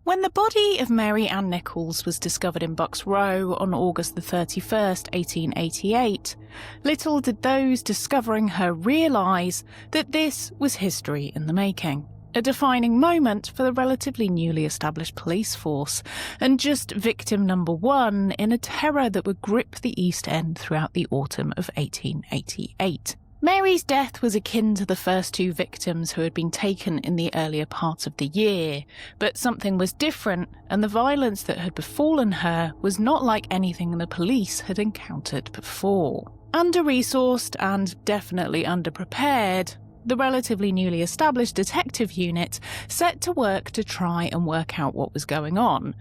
When the body of Mary Ann Nichols was discovered in Bucks Row on August the 31st, 1888, little did those discovering her realise that this was history in the making. A defining moment for the relatively newly established police force, and just victim number one in a terror that would grip the East End throughout the autumn of 1888. Mary's death was akin to the first two victims who had been taken in the earlier part of the year, but something was different, and the violence that had befallen her was not like anything the police had encountered before. Under-resourced and definitely underprepared, the relatively newly established detective unit set to work to try and work out what was going on,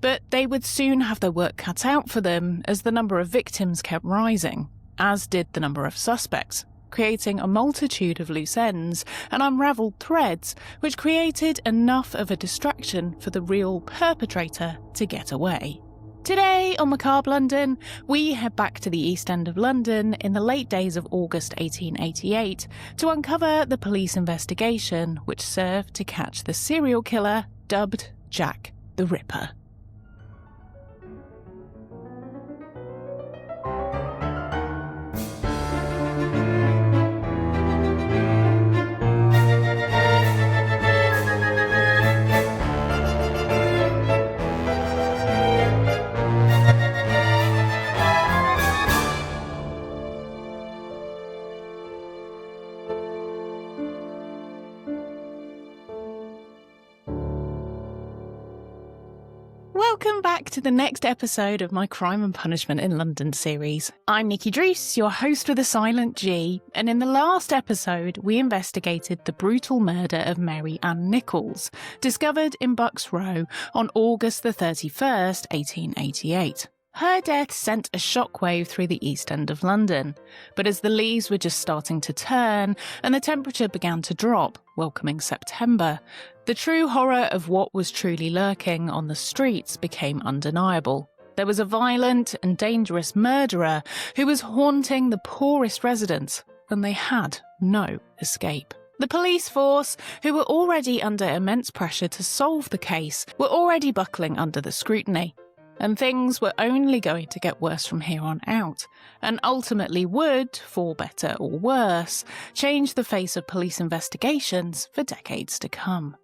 but they would soon have their work cut out for them as the number of victims kept rising, as did the number of suspects, creating a multitude of loose ends and unravelled threads which created enough of a distraction for the real perpetrator to get away. Today on Macabre London, we head back to the East End of London in the late days of August 1888 to uncover the police investigation which served to catch the serial killer dubbed Jack the Ripper. Welcome back to the next episode of my Crime and Punishment in London series. I'm Nikki Drees, your host with a silent G, and in the last episode we investigated the brutal murder of Mary Ann Nichols, discovered in Bucks Row on August the 31st, 1888. Her death sent a shockwave through the East End of London, but as the leaves were just starting to turn and the temperature began to drop, welcoming September, the true horror of what was truly lurking on the streets became undeniable. There was a violent and dangerous murderer who was haunting the poorest residents, and they had no escape. The police force, who were already under immense pressure to solve the case, were already buckling under the scrutiny. And things were only going to get worse from here on out, and ultimately would, for better or worse, change the face of police investigations for decades to come.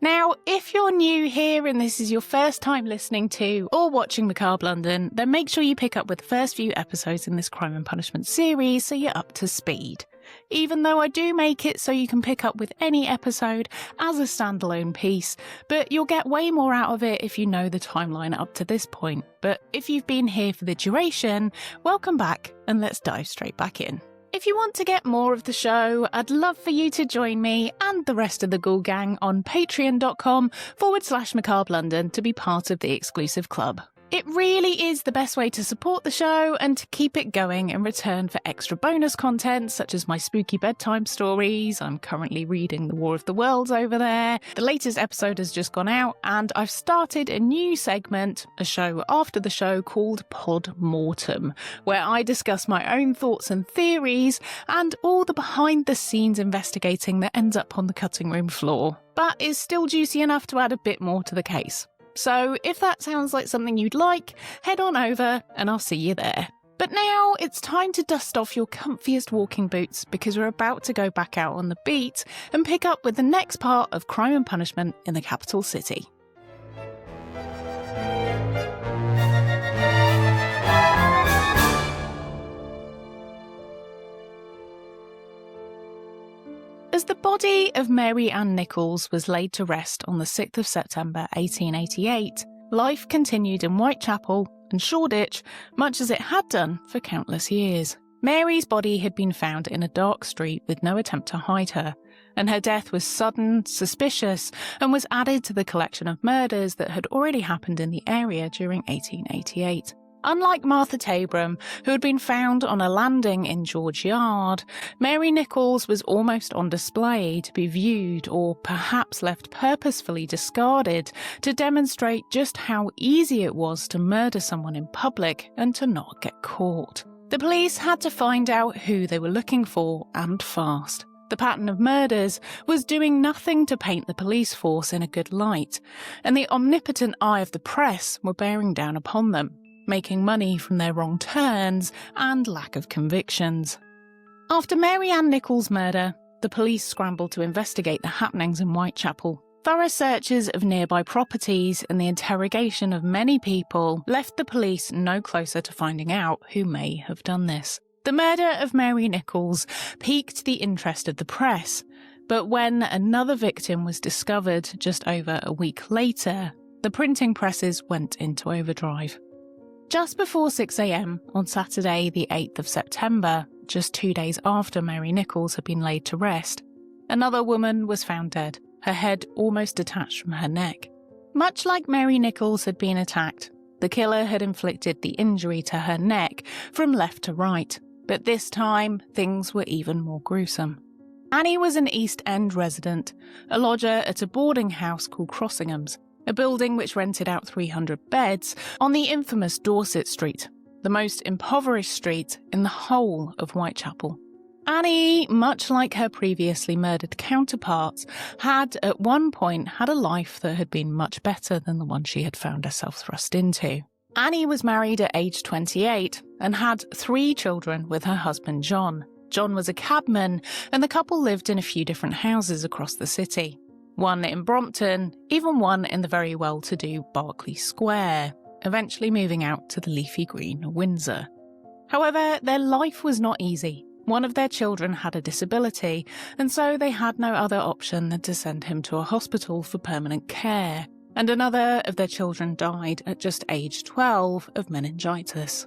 Now, if you're new here and this is your first time listening to or watching Macabre London, then make sure you pick up with the first few episodes in this Crime and Punishment series so you're up to speed. Even though I do make it so you can pick up with any episode as a standalone piece, but you'll get way more out of it if you know the timeline up to this point. But if you've been here for the duration, welcome back and let's dive straight back in. If you want to get more of the show, I'd love for you to join me and the rest of the Ghoul Gang on patreon.com/Macabre London to be part of the exclusive club. It really is the best way to support the show and to keep it going in return for extra bonus content such as my spooky bedtime stories. I'm currently reading The War of the Worlds over there. The latest episode has just gone out and I've started a new segment, a show after the show called Pod Mortem, where I discuss my own thoughts and theories and all the behind the scenes investigating that ends up on the cutting room floor, but is still juicy enough to add a bit more to the case. So if that sounds like something you'd like, head on over and I'll see you there. But now it's time to dust off your comfiest walking boots because we're about to go back out on the beat and pick up with the next part of Crime and Punishment in the capital city. As the body of Mary Ann Nichols was laid to rest on the 6th of September 1888, life continued in Whitechapel and Shoreditch much as it had done for countless years. Mary's body had been found in a dark street with no attempt to hide her, and her death was sudden, suspicious, and was added to the collection of murders that had already happened in the area during 1888. Unlike Martha Tabram, who had been found on a landing in George Yard, Mary Nichols was almost on display to be viewed or perhaps left purposefully discarded to demonstrate just how easy it was to murder someone in public and to not get caught. The police had to find out who they were looking for, and fast. The pattern of murders was doing nothing to paint the police force in a good light, and the omnipotent eye of the press were bearing down upon them, making money from their wrong turns and lack of convictions. After Mary Ann Nichols' murder, the police scrambled to investigate the happenings in Whitechapel. Thorough searches of nearby properties and the interrogation of many people left the police no closer to finding out who may have done this. The murder of Mary Nichols piqued the interest of the press, but when another victim was discovered just over a week later, the printing presses went into overdrive. Just before 6 a.m. on Saturday, the 8th of September, just 2 days after Mary Nichols had been laid to rest, another woman was found dead, her head almost detached from her neck. Much like Mary Nichols had been attacked, the killer had inflicted the injury to her neck from left to right, but this time things were even more gruesome. Annie was an East End resident, a lodger at a boarding house called Crossingham's, a building which rented out 300 beds on the infamous Dorset Street, the most impoverished street in the whole of Whitechapel. Annie, much like her previously murdered counterparts, had at one point had a life that had been much better than the one she had found herself thrust into. Annie was married at age 28 and had 3 children with her husband John. John was a cabman, and the couple lived in a few different houses across the city. One in Brompton, even one in the very well-to-do Berkeley Square, eventually moving out to the leafy green Windsor. However, their life was not easy. One of their children had a disability, and so they had no other option than to send him to a hospital for permanent care, and another of their children died at just age 12 of meningitis.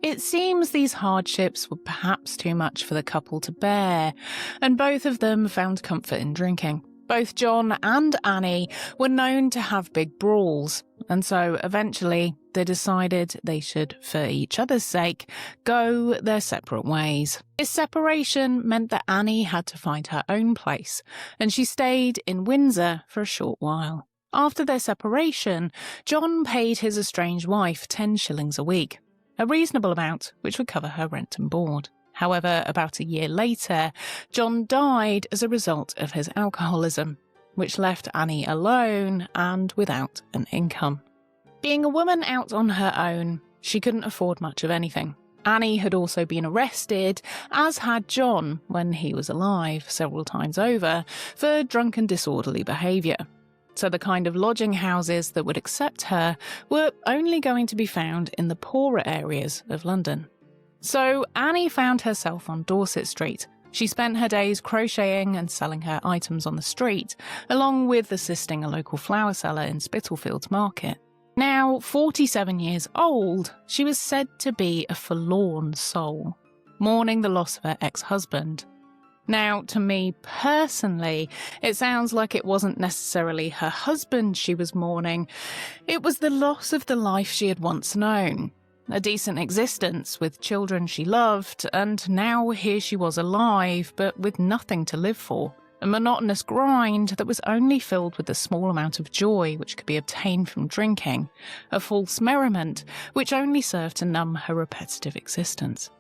It seems these hardships were perhaps too much for the couple to bear, and both of them found comfort in drinking. Both John and Annie were known to have big brawls, and so eventually they decided they should, for each other's sake, go their separate ways. This separation meant that Annie had to find her own place, and she stayed in Windsor for a short while. After their separation, John paid his estranged wife 10 shillings a week, a reasonable amount which would cover her rent and board. However, about a year later, John died as a result of his alcoholism, which left Annie alone and without an income. Being a woman out on her own, she couldn't afford much of anything. Annie had also been arrested, as had John when he was alive, several times over, for drunken disorderly behaviour. So the kind of lodging houses that would accept her were only going to be found in the poorer areas of London. So Annie found herself on Dorset Street. She spent her days crocheting and selling her items on the street, along with assisting a local flower seller in Spitalfields Market. Now 47 years old, she was said to be a forlorn soul, mourning the loss of her ex-husband. Now, to me personally, it sounds like it wasn't necessarily her husband she was mourning. It was the loss of the life she had once known. A decent existence with children she loved, and now here she was alive, but with nothing to live for. A monotonous grind that was only filled with the small amount of joy which could be obtained from drinking. A false merriment which only served to numb her repetitive existence.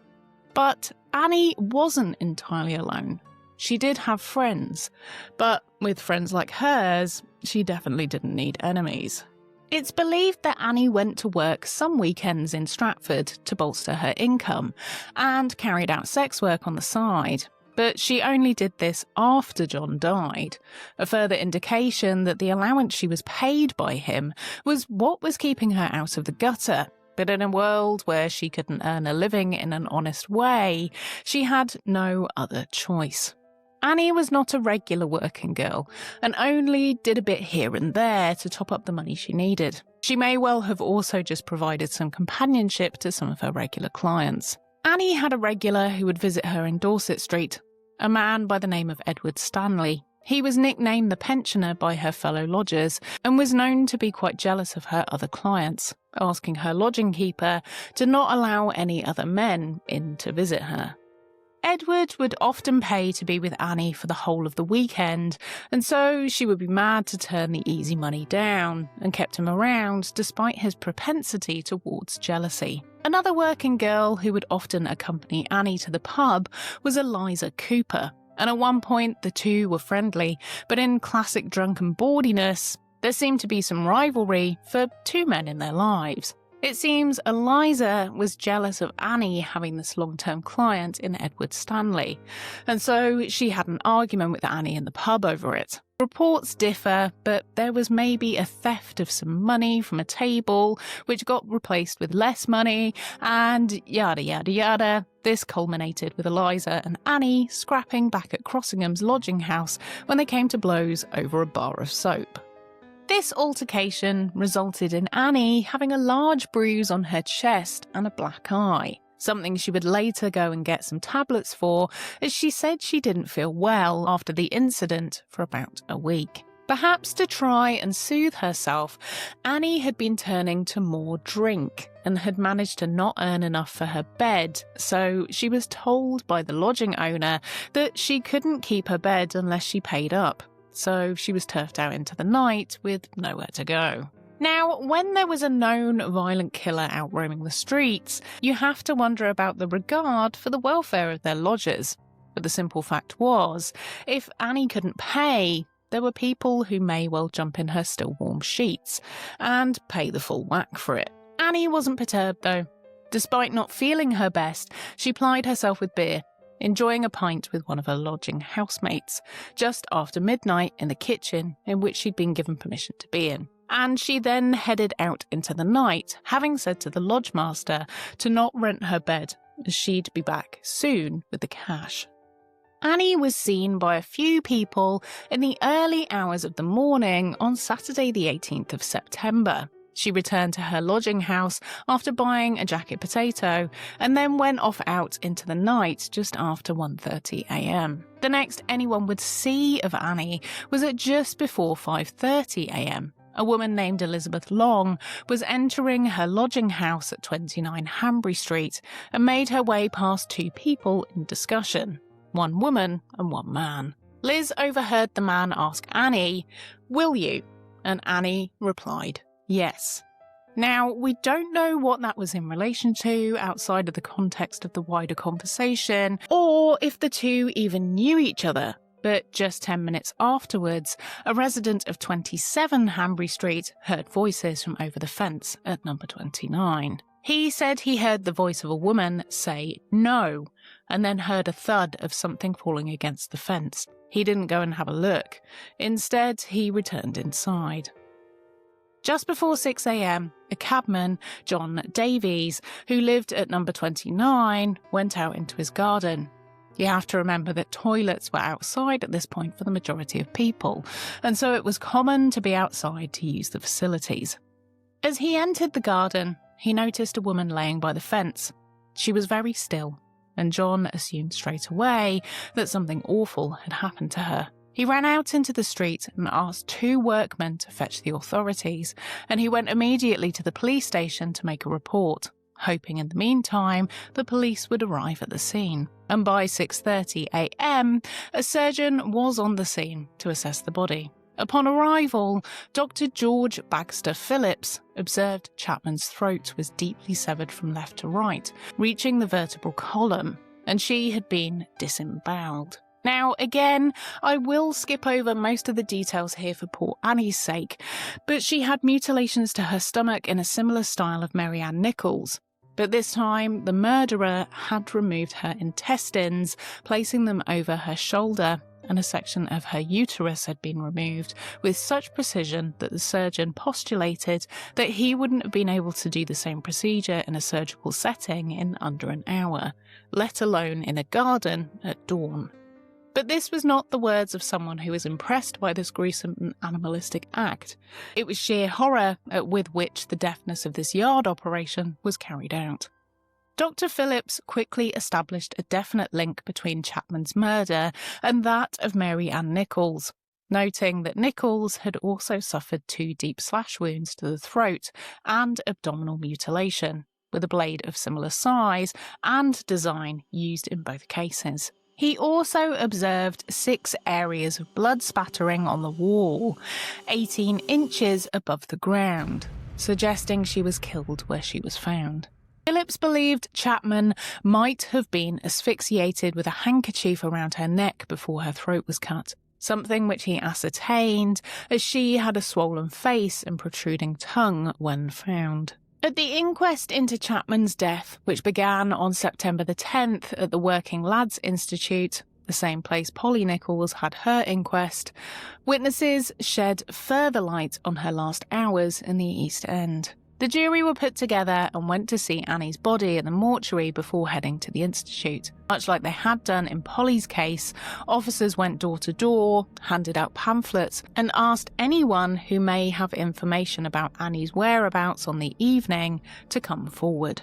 But Annie wasn't entirely alone. She did have friends, but with friends like hers, she definitely didn't need enemies. It's believed that Annie went to work some weekends in Stratford to bolster her income and carried out sex work on the side, but she only did this after John died, a further indication that the allowance she was paid by him was what was keeping her out of the gutter. But in a world where she couldn't earn a living in an honest way, she had no other choice. Annie was not a regular working girl, and only did a bit here and there to top up the money she needed. She may well have also just provided some companionship to some of her regular clients. Annie had a regular who would visit her in Dorset Street, a man by the name of Edward Stanley. He was nicknamed the Pensioner by her fellow lodgers and was known to be quite jealous of her other clients, asking her lodging keeper to not allow any other men in to visit her. Edward would often pay to be with Annie for the whole of the weekend, and so she would be mad to turn the easy money down, and kept him around despite his propensity towards jealousy. Another working girl who would often accompany Annie to the pub was Eliza Cooper. And at one point, the two were friendly, but in classic drunken bawdiness, there seemed to be some rivalry for two men in their lives. It seems Eliza was jealous of Annie having this long-term client in Edward Stanley, and so she had an argument with Annie in the pub over it. Reports differ, but there was maybe a theft of some money from a table, which got replaced with less money, and yada yada yada. This culminated with Eliza and Annie scrapping back at Crossingham's lodging house when they came to blows over a bar of soap. This altercation resulted in Annie having a large bruise on her chest and a black eye, something she would later go and get some tablets for, as she said she didn't feel well after the incident for about a week. Perhaps to try and soothe herself, Annie had been turning to more drink and had managed to not earn enough for her bed, so she was told by the lodging owner that she couldn't keep her bed unless she paid up. So she was turfed out into the night with nowhere to go. Now, when there was a known violent killer out roaming the streets, you have to wonder about the regard for the welfare of their lodgers. But the simple fact was, if Annie couldn't pay, there were people who may well jump in her still warm sheets and pay the full whack for it. Annie wasn't perturbed though. Despite not feeling her best, she plied herself with beer, enjoying a pint with one of her lodging housemates, just after midnight in the kitchen in which she'd been given permission to be in. And she then headed out into the night, having said to the lodge master to not rent her bed, as she'd be back soon with the cash. Annie was seen by a few people in the early hours of the morning on Saturday the 18th of September. She returned to her lodging house after buying a jacket potato and then went off out into the night just after 1:30 a.m. The next anyone would see of Annie was at just before 5:30 a.m. A woman named Elizabeth Long was entering her lodging house at 29 Hanbury Street and made her way past two people in discussion, one woman and one man. Liz overheard the man ask Annie, "Will you?" And Annie replied, "Yes." Now, we don't know what that was in relation to outside of the context of the wider conversation, or if the two even knew each other. But just 10 minutes afterwards, a resident of 27 Hanbury Street heard voices from over the fence at number 29. He said he heard the voice of a woman say "no," and then heard a thud of something falling against the fence. He didn't go and have a look. Instead, he returned inside. Just before 6 a.m, a cabman, John Davies, who lived at number 29, went out into his garden. You have to remember that toilets were outside at this point for the majority of people, and so it was common to be outside to use the facilities. As he entered the garden, he noticed a woman laying by the fence. She was very still, and John assumed straight away that something awful had happened to her. He ran out into the street and asked two workmen to fetch the authorities, and he went immediately to the police station to make a report, hoping in the meantime the police would arrive at the scene. And by 6:30 a.m, a surgeon was on the scene to assess the body. Upon arrival, Dr. George Baxter Phillips observed Chapman's throat was deeply severed from left to right, reaching the vertebral column, and she had been disemboweled. Now, again, I will skip over most of the details here for poor Annie's sake, but she had mutilations to her stomach in a similar style of Mary Ann Nichols. But this time, the murderer had removed her intestines, placing them over her shoulder, and a section of her uterus had been removed with such precision that the surgeon postulated that he wouldn't have been able to do the same procedure in a surgical setting in under an hour, let alone in a garden at dawn. But this was not the words of someone who was impressed by this gruesome and animalistic act. It was sheer horror with which the deftness of this yard operation was carried out. Dr. Phillips quickly established a definite link between Chapman's murder and that of Mary Ann Nichols, noting that Nichols had also suffered 2 deep slash wounds to the throat and abdominal mutilation, with a blade of similar size and design used in both cases. He also observed 6 areas of blood spattering on the wall, 18 inches above the ground, suggesting she was killed where she was found. Phillips believed Chapman might have been asphyxiated with a handkerchief around her neck before her throat was cut, something which he ascertained as she had a swollen face and protruding tongue when found. At the inquest into Chapman's death, which began on September the 10th at the Working Lads Institute, the same place Polly Nichols had her inquest, witnesses shed further light on her last hours in the East End. The jury were put together and went to see Annie's body at the mortuary before heading to the institute. Much like they had done in Polly's case, officers went door to door, handed out pamphlets, and asked anyone who may have information about Annie's whereabouts on the evening to come forward.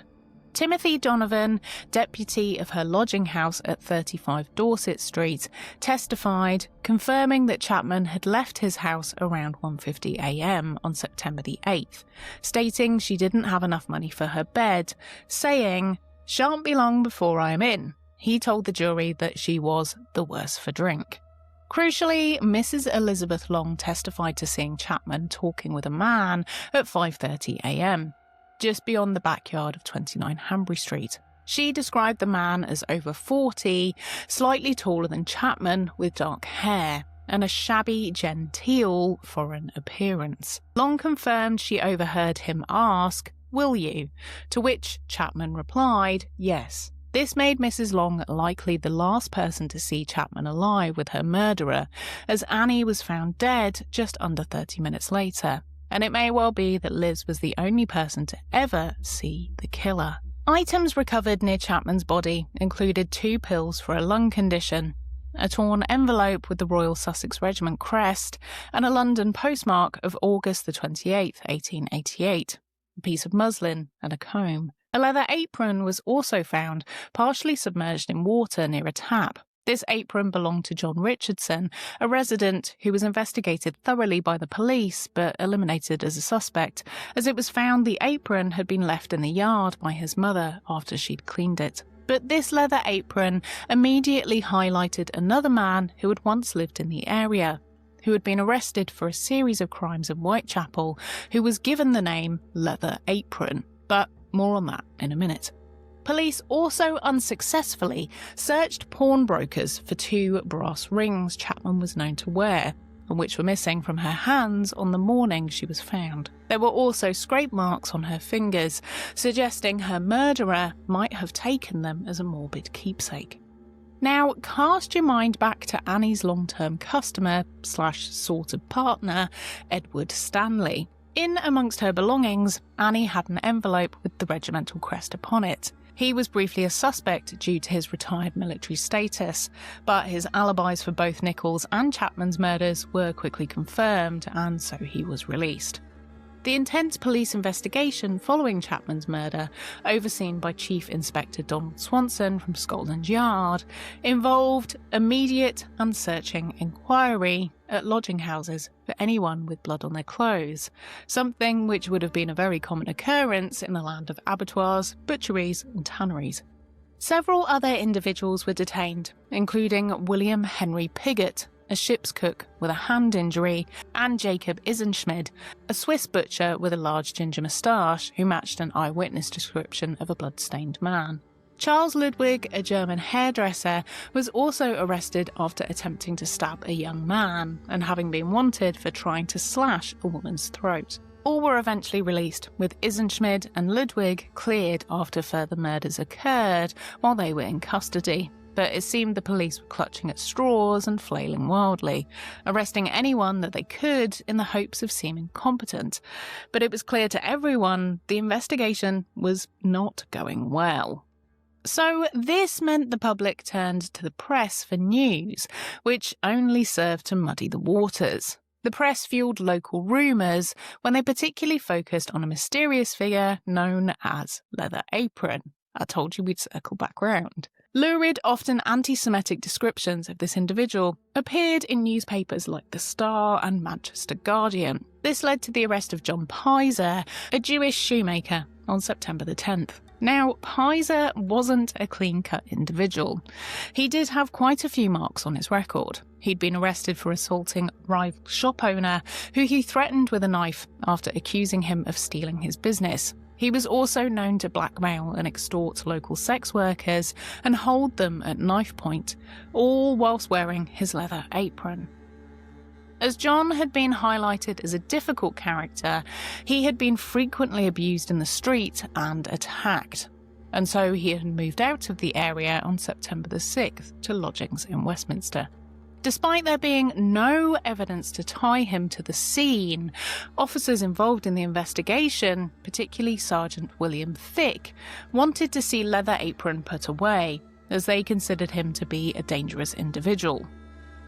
Timothy Donovan, deputy of her lodging house at 35 Dorset Street, testified, confirming that Chapman had left his house around 1:50 a.m. on September the 8th, stating she didn't have enough money for her bed, saying, "Shan't be long before I am in." He told the jury that she was the worse for drink. Crucially, Mrs. Elizabeth Long testified to seeing Chapman talking with a man at 5:30 a.m. just beyond the backyard of 29 Hanbury Street. She described the man as over 40, slightly taller than Chapman, with dark hair, and a shabby, genteel foreign appearance. Long confirmed she overheard him ask, "Will you?" to which Chapman replied, "Yes." This made Mrs. Long likely the last person to see Chapman alive with her murderer, as Annie was found dead just under 30 minutes later. And it may well be that Liz was the only person to ever see the killer. Items recovered near Chapman's body included 2 pills for a lung condition, a torn envelope with the Royal Sussex Regiment crest, and a London postmark of August the 28th, 1888, a piece of muslin and a comb. A leather apron was also found, partially submerged in water near a tap. This apron belonged to John Richardson, a resident who was investigated thoroughly by the police but eliminated as a suspect, as it was found the apron had been left in the yard by his mother after she'd cleaned it. But this leather apron immediately highlighted another man who had once lived in the area, who had been arrested for a series of crimes in Whitechapel, who was given the name Leather Apron. But more on that in a minute. Police also unsuccessfully searched pawnbrokers for 2 brass rings Chapman was known to wear, and which were missing from her hands on the morning she was found. There were also scrape marks on her fingers, suggesting her murderer might have taken them as a morbid keepsake. Now, cast your mind back to Annie's long-term customer / sort of partner, Edward Stanley. In amongst her belongings, Annie had an envelope with the regimental crest upon it. He was briefly a suspect due to his retired military status, but his alibis for both Nichols and Chapman's murders were quickly confirmed, and so he was released. The intense police investigation following Chapman's murder, overseen by Chief Inspector Donald Swanson from Scotland Yard, involved immediate and searching inquiry at lodging houses for anyone with blood on their clothes, something which would have been a very common occurrence in the land of abattoirs, butcheries and tanneries. Several other individuals were detained, including William Henry Pigott, a ship's cook with a hand injury, and Jacob Isenschmid, a Swiss butcher with a large ginger moustache who matched an eyewitness description of a blood-stained man. Charles Ludwig, a German hairdresser, was also arrested after attempting to stab a young man and having been wanted for trying to slash a woman's throat. All were eventually released, with Isenschmid and Ludwig cleared after further murders occurred while they were in custody. But it seemed the police were clutching at straws and flailing wildly, arresting anyone that they could in the hopes of seeming competent. But it was clear to everyone the investigation was not going well. So this meant the public turned to the press for news, which only served to muddy the waters. The press fueled local rumours when they particularly focused on a mysterious figure known as Leather Apron. I told you we'd circle back round. Lurid, often anti-Semitic descriptions of this individual appeared in newspapers like The Star and Manchester Guardian. This led to the arrest of John Pizer, a Jewish shoemaker, on September the 10th. Now, Pizer wasn't a clean-cut individual. He did have quite a few marks on his record. He'd been arrested for assaulting a rival shop owner who he threatened with a knife after accusing him of stealing his business. He was also known to blackmail and extort local sex workers and hold them at knife point, all whilst wearing his leather apron. As John had been highlighted as a difficult character, he had been frequently abused in the street and attacked, and so he had moved out of the area on September the 6th to lodgings in Westminster. Despite there being no evidence to tie him to the scene, officers involved in the investigation, particularly Sergeant William Thick, wanted to see Leather Apron put away, as they considered him to be a dangerous individual.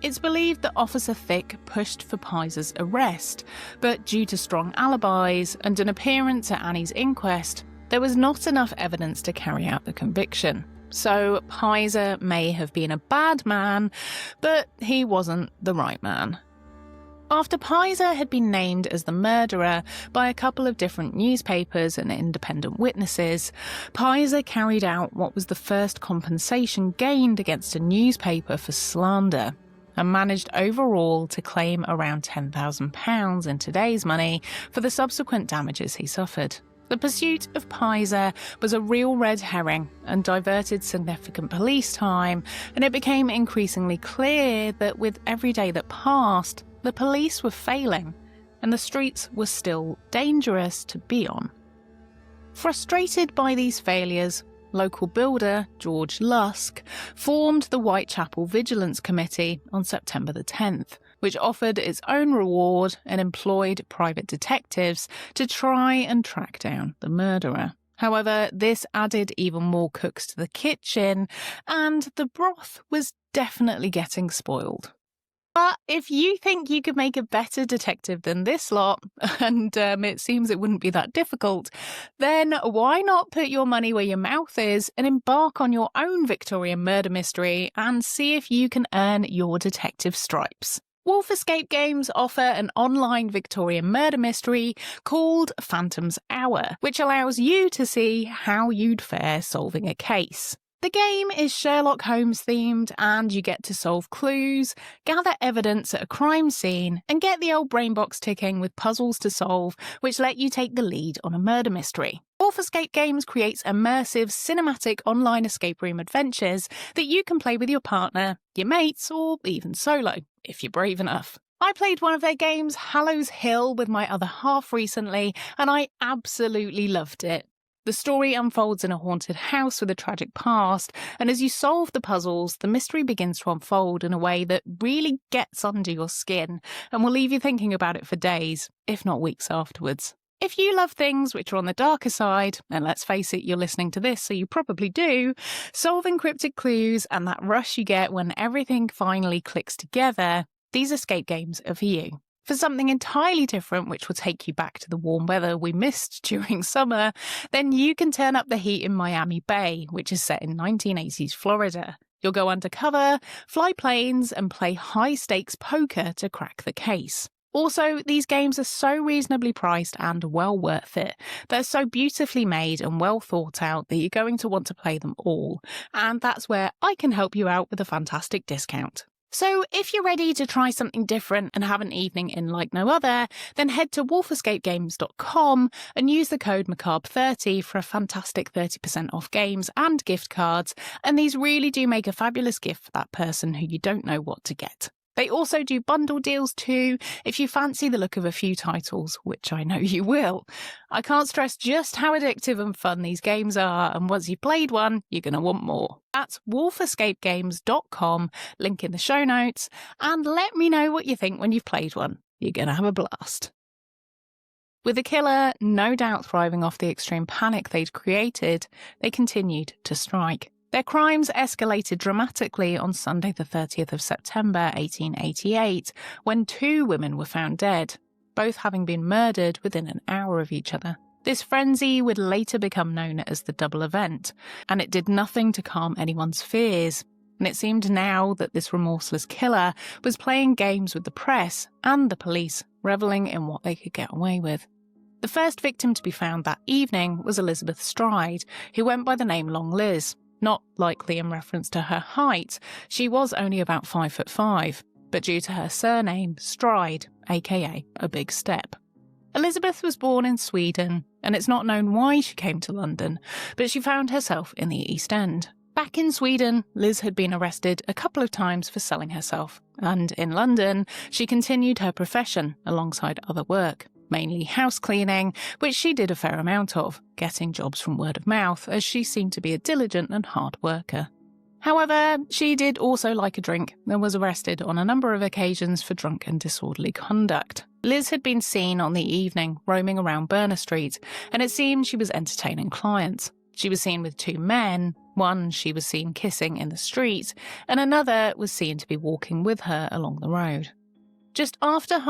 It's believed that Officer Thick pushed for Piser's arrest, but due to strong alibis and an appearance at Annie's inquest, there was not enough evidence to carry out the conviction. So Piser may have been a bad man, but he wasn't the right man. After Piser had been named as the murderer by a couple of different newspapers and independent witnesses, Piser carried out what was the first compensation gained against a newspaper for slander, and managed overall to claim around £10,000 in today's money for the subsequent damages he suffered. The pursuit of Piser was a real red herring and diverted significant police time, and it became increasingly clear that with every day that passed, the police were failing, and the streets were still dangerous to be on. Frustrated by these failures, local builder George Lusk formed the Whitechapel Vigilance Committee on September the 10th, which offered its own reward and employed private detectives to try and track down the murderer. However, this added even more cooks to the kitchen, and the broth was definitely getting spoiled. But if you think you could make a better detective than this lot, and it seems it wouldn't be that difficult, then why not put your money where your mouth is and embark on your own Victorian murder mystery and see if you can earn your detective stripes. Wolf Escape Games offer an online Victorian murder mystery called Phantom's Hour, which allows you to see how you'd fare solving a case. The game is Sherlock Holmes themed, and you get to solve clues, gather evidence at a crime scene, and get the old brain box ticking with puzzles to solve, which let you take the lead on a murder mystery. Wolf Escape Games creates immersive, cinematic online escape room adventures that you can play with your partner, your mates, or even solo, if you're brave enough. I played one of their games, Hallows Hill, with my other half recently, and I absolutely loved it. The story unfolds in a haunted house with a tragic past, and as you solve the puzzles, the mystery begins to unfold in a way that really gets under your skin and will leave you thinking about it for days, if not weeks afterwards. If you love things which are on the darker side, and let's face it, you're listening to this, so you probably do, solving cryptic clues and that rush you get when everything finally clicks together, these escape games are for you. For something entirely different, which will take you back to the warm weather we missed during summer, then you can turn up the heat in Miami Bay, which is set in 1980s Florida. You'll go undercover, fly planes, and play high-stakes poker to crack the case. Also, these games are so reasonably priced and well worth it. They're so beautifully made and well thought out that you're going to want to play them all, and that's where I can help you out with a fantastic discount. So if you're ready to try something different and have an evening in like no other, then head to wolfescapegames.com and use the code Macabre30 for a fantastic 30% off games and gift cards, and these really do make a fabulous gift for that person who you don't know what to get. They also do bundle deals too, if you fancy the look of a few titles, which I know you will. I can't stress just how addictive and fun these games are, and once you've played one, you're going to want more. That's wolfescapegames.com, link in the show notes, and let me know what you think when you've played one. You're going to have a blast. With the killer no doubt thriving off the extreme panic they'd created, they continued to strike. Their crimes escalated dramatically on Sunday the 30th of September 1888, when 2 women were found dead, both having been murdered within an hour of each other. This frenzy would later become known as the double event, and it did nothing to calm anyone's fears. And it seemed now that this remorseless killer was playing games with the press and the police, revelling in what they could get away with. The first victim to be found that evening was Elizabeth Stride, who went by the name Long Liz. Not likely in reference to her height, she was only about 5'5", but due to her surname, Stride, aka a big step. Elizabeth was born in Sweden, and it's not known why she came to London, but she found herself in the East End. Back in Sweden, Liz had been arrested a couple of times for selling herself, and in London, she continued her profession alongside other work, mainly house cleaning, which she did a fair amount of, getting jobs from word of mouth, as she seemed to be a diligent and hard worker. However, she did also like a drink and was arrested on a number of occasions for drunk and disorderly conduct. Liz had been seen on the evening roaming around Berners Street, and it seemed she was entertaining clients. She was seen with two men. One she was seen kissing in the street, and another was seen to be walking with her along the road. Just after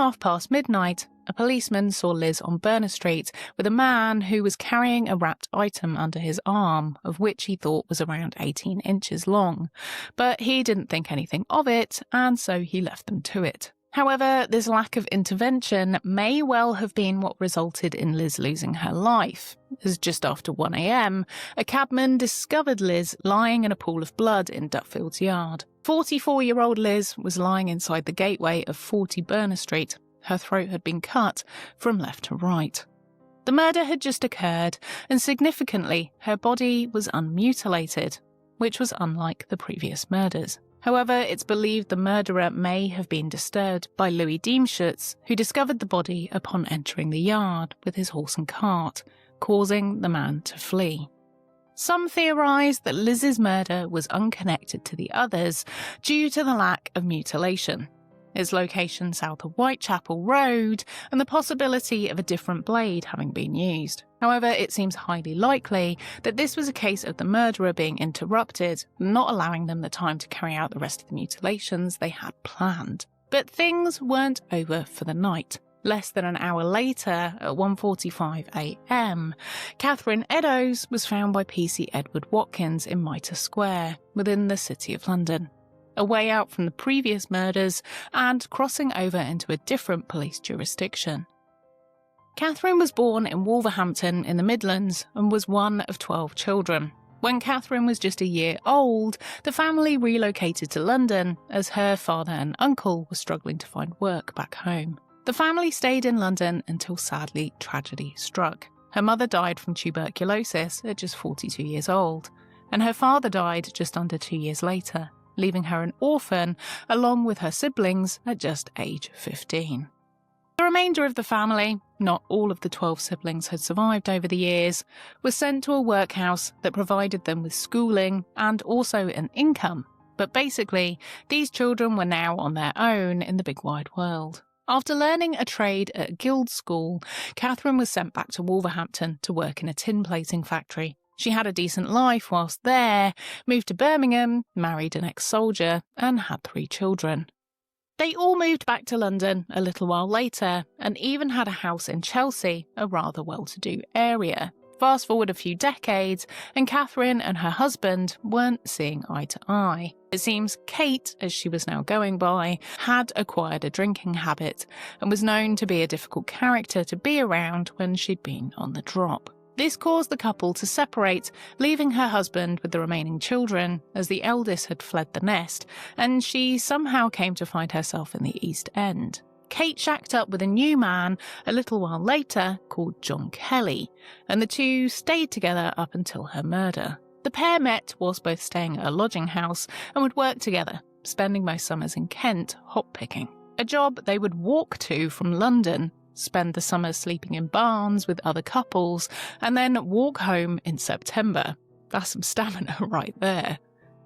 midnight, a policeman saw Liz on Berners Street with a man who was carrying a wrapped item under his arm, of which he thought was around 18 inches long. But he didn't think anything of it, and so he left them to it. However, this lack of intervention may well have been what resulted in Liz losing her life, as just after 1 a.m, a cabman discovered Liz lying in a pool of blood in Duffield's yard. 44-year-old Liz was lying inside the gateway of 40 Berners Street. Her throat had been cut from left to right. The murder had just occurred, and significantly, her body was unmutilated, which was unlike the previous murders. However, it's believed the murderer may have been disturbed by Louis Diemschutz, who discovered the body upon entering the yard with his horse and cart, causing the man to flee. Some theorise that Liz's murder was unconnected to the others due to the lack of mutilation, its location south of Whitechapel Road, and the possibility of a different blade having been used. However, it seems highly likely that this was a case of the murderer being interrupted, not allowing them the time to carry out the rest of the mutilations they had planned. But things weren't over for the night. Less than an hour later, at 1:45 a.m, Catherine Eddowes was found by PC Edward Watkins in Mitre Square, within the City of London, a way out from the previous murders and crossing over into a different police jurisdiction. Catherine was born in Wolverhampton in the Midlands and was one of 12 children. When Catherine was just a year old, the family relocated to London as her father and uncle were struggling to find work back home. The family stayed in London until sadly tragedy struck. Her mother died from tuberculosis at just 42 years old, and her father died just under 2 years later, leaving her an orphan along with her siblings at just age 15. The remainder of the family, not all of the 12 siblings had survived over the years, was sent to a workhouse that provided them with schooling and also an income. But basically, these children were now on their own in the big wide world. After learning a trade at a guild school, Catherine was sent back to Wolverhampton to work in a tin plating factory. She had a decent life whilst there, moved to Birmingham, married an ex-soldier, and had 3 children. They all moved back to London a little while later, and even had a house in Chelsea, a rather well-to-do area. Fast forward a few decades, and Catherine and her husband weren't seeing eye to eye. It seems Kate, as she was now going by, had acquired a drinking habit, and was known to be a difficult character to be around when she'd been on the drop. This caused the couple to separate, leaving her husband with the remaining children, as the eldest had fled the nest, and she somehow came to find herself in the East End. Kate shacked up with a new man a little while later called John Kelly, and the two stayed together up until her murder. The pair met whilst both staying at a lodging house and would work together, spending most summers in Kent hop picking, a job they would walk to from London, spend the summers sleeping in barns with other couples, and then walk home in September. That's some stamina right there.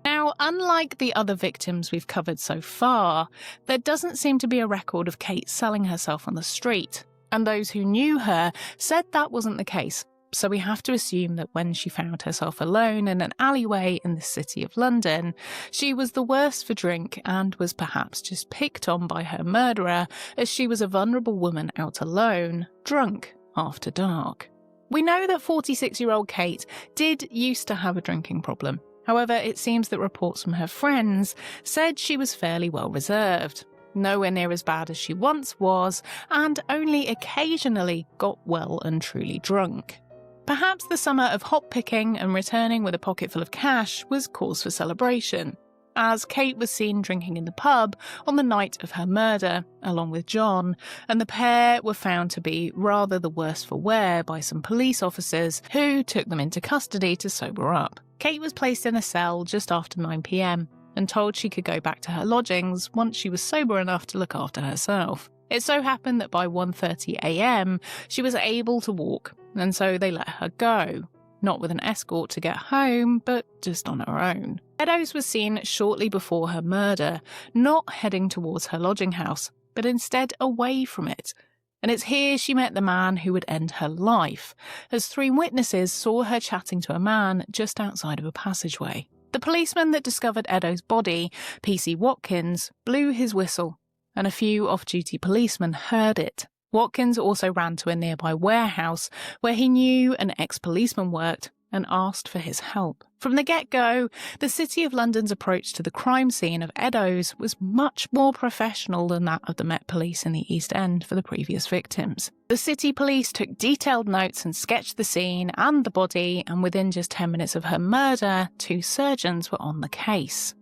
Now, unlike the other victims we've covered so far, there doesn't seem to be a record of Kate selling herself on the street, and those who knew her said that wasn't the case. So we have to assume that when she found herself alone in an alleyway in the City of London, she was the worse for drink and was perhaps just picked on by her murderer, as she was a vulnerable woman out alone, drunk after dark. We know that 46-year-old Kate did used to have a drinking problem. However, it seems that reports from her friends said she was fairly well reserved, nowhere near as bad as she once was, and only occasionally got well and truly drunk. Perhaps the summer of hop picking and returning with a pocket full of cash was cause for celebration. as Kate was seen drinking in the pub on the night of her murder, along with John, and the pair were found to be rather the worse for wear by some police officers who took them into custody to sober up. Kate was placed in a cell just after 9 p.m. and told she could go back to her lodgings once she was sober enough to look after herself. It so happened that by 1:30 a.m. she was able to walk, and so they let her go. Not with an escort to get home, but just on her own. Eddowes was seen shortly before her murder, not heading towards her lodging house, but instead away from it. And it's here she met the man who would end her life, as 3 witnesses saw her chatting to a man just outside of a passageway. The policeman that discovered Eddowes' body, P.C. Watkins, blew his whistle, and a few off-duty policemen heard it. Watkins also ran to a nearby warehouse where he knew an ex-policeman worked and asked for his help. From the get-go, the City of London's approach to the crime scene of Eddowes was much more professional than that of the Met Police in the East End for the previous victims. The City Police took detailed notes and sketched the scene and the body, and within just 10 minutes of her murder, 2 surgeons were on the case.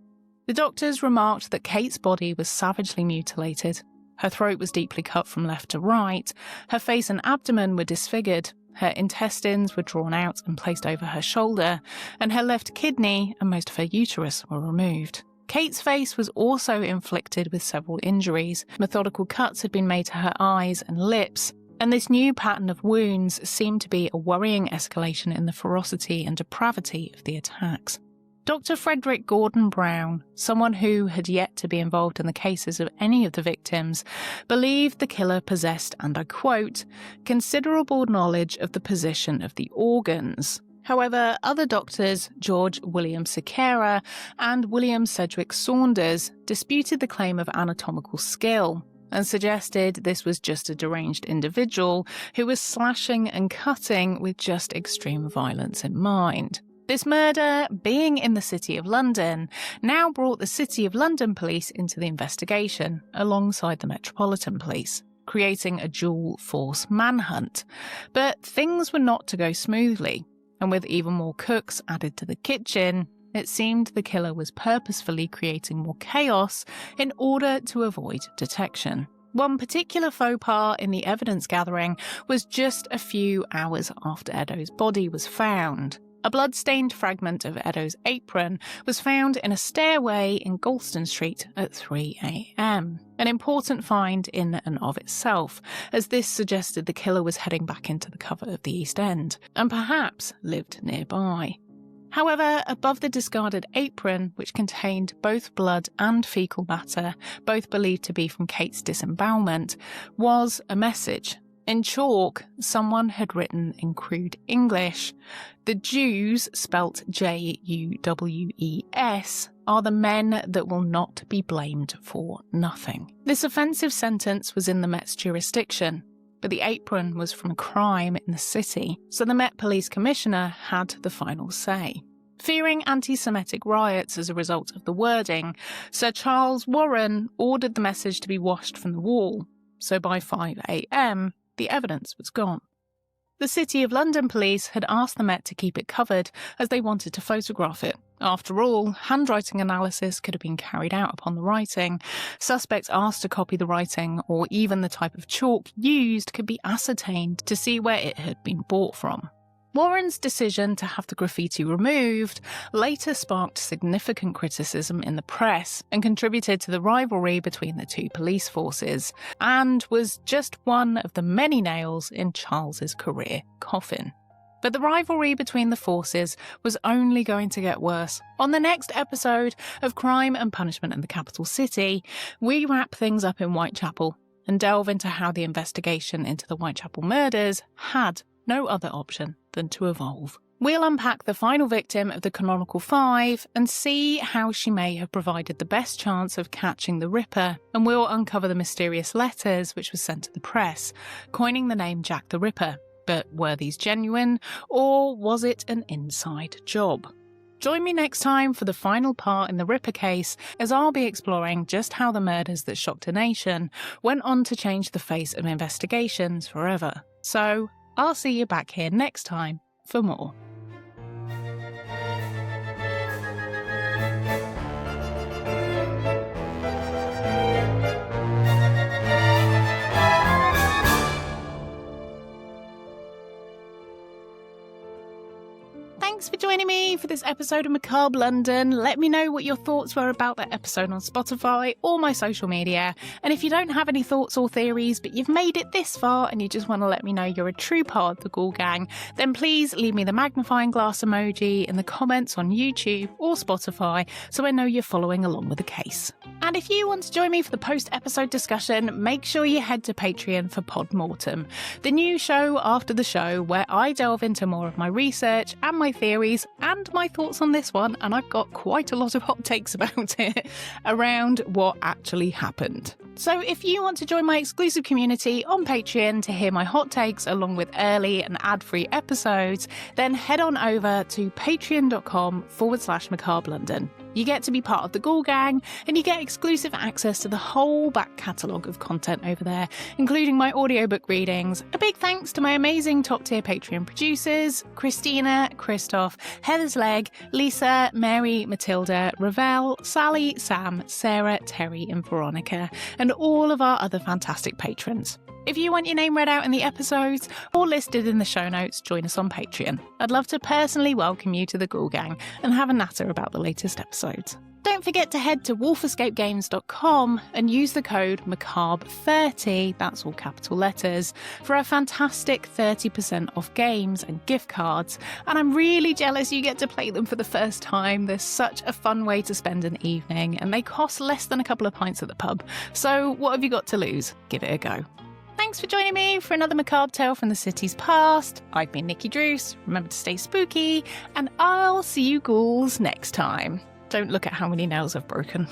The doctors remarked that Kate's body was savagely mutilated. Her throat was deeply cut from left to right, her face and abdomen were disfigured, her intestines were drawn out and placed over her shoulder, and her left kidney and most of her uterus were removed. Kate's face was also inflicted with several injuries. Methodical cuts had been made to her eyes and lips, and this new pattern of wounds seemed to be a worrying escalation in the ferocity and depravity of the attacks. Dr. Frederick Gordon Brown, someone who had yet to be involved in the cases of any of the victims, believed the killer possessed, and I quote, considerable knowledge of the position of the organs. However, other doctors, George William Sequeira and William Sedgwick Saunders, disputed the claim of anatomical skill and suggested this was just a deranged individual who was slashing and cutting with just extreme violence in mind. This murder, being in the City of London, now brought the City of London Police into the investigation, alongside the Metropolitan Police, creating a dual-force manhunt. But things were not to go smoothly, and with even more cooks added to the kitchen, it seemed the killer was purposefully creating more chaos in order to avoid detection. One particular faux pas in the evidence gathering was just a few hours after Eddowes' body was found. A blood-stained fragment of Eddowes' apron was found in a stairway in Goulston Street at 3 a.m. An important find in and of itself, as this suggested the killer was heading back into the cover of the East End, and perhaps lived nearby. However, above the discarded apron, which contained both blood and fecal matter, both believed to be from Kate's disembowelment, was a message. In chalk, someone had written in crude English, "The Jews, spelt Jewes, are the men that will not be blamed for nothing." This offensive sentence was in the Met's jurisdiction, but the apron was from a crime in the city, so the Met Police Commissioner had the final say. Fearing anti-Semitic riots as a result of the wording, Sir Charles Warren ordered the message to be washed from the wall, so by 5 a.m, the evidence was gone. The City of London Police had asked the Met to keep it covered as they wanted to photograph it. After all, handwriting analysis could have been carried out upon the writing. Suspects asked to copy the writing, or even the type of chalk used could be ascertained to see where it had been bought from. Warren's decision to have the graffiti removed later sparked significant criticism in the press and contributed to the rivalry between the two police forces, and was just one of the many nails in Charles's career coffin. But the rivalry between the forces was only going to get worse. On the next episode of Crime and Punishment in the Capital City, we wrap things up in Whitechapel and delve into how the investigation into the Whitechapel murders had no other option than to evolve. We'll unpack the final victim of the canonical 5 and see how she may have provided the best chance of catching the Ripper, and we'll uncover the mysterious letters which were sent to the press, coining the name Jack the Ripper. But were these genuine, or was it an inside job? Join me next time for the final part in the Ripper case, as I'll be exploring just how the murders that shocked a nation went on to change the face of investigations forever. So, I'll see you back here next time for more. Thanks for joining me for this episode of Macabre London. Let me know what your thoughts were about that episode on Spotify or my social media. And if you don't have any thoughts or theories, but you've made it this far and you just want to let me know you're a true part of the Ghoul Gang, then please leave me the magnifying glass emoji in the comments on YouTube or Spotify so I know you're following along with the case. And if you want to join me for the post-episode discussion, make sure you head to Patreon for Podmortem, the new show after the show where I delve into more of my research and my theories and my thoughts on this one, and I've got quite a lot of hot takes about it, around what actually happened. So if you want to join my exclusive community on Patreon to hear my hot takes along with early and ad-free episodes, then head on over to patreon.com/Macabre London. You get to be part of the Ghoul Gang, and you get exclusive access to the whole back catalogue of content over there, including my audiobook readings. A big thanks to my amazing top-tier Patreon producers, Christina, Christoph, Heather's Leg, Lisa, Mary, Matilda, Ravel, Sally, Sam, Sarah, Terry and Veronica, and all of our other fantastic patrons. If you want your name read out in the episodes or listed in the show notes, join us on Patreon. I'd love to personally welcome you to the Ghoul Gang and have a natter about the latest episodes. Don't forget to head to wolfescapegames.com and use the code MACABRE30, that's all capital letters, for a fantastic 30% off games and gift cards. And I'm really jealous you get to play them for the first time. They're such a fun way to spend an evening, and they cost less than a couple of pints at the pub. So what have you got to lose? Give it a go. Thanks for joining me for another macabre tale from the city's past. I've been Nikki Druce. Remember to stay spooky, and I'll see you ghouls next time. Don't look at how many nails I've broken.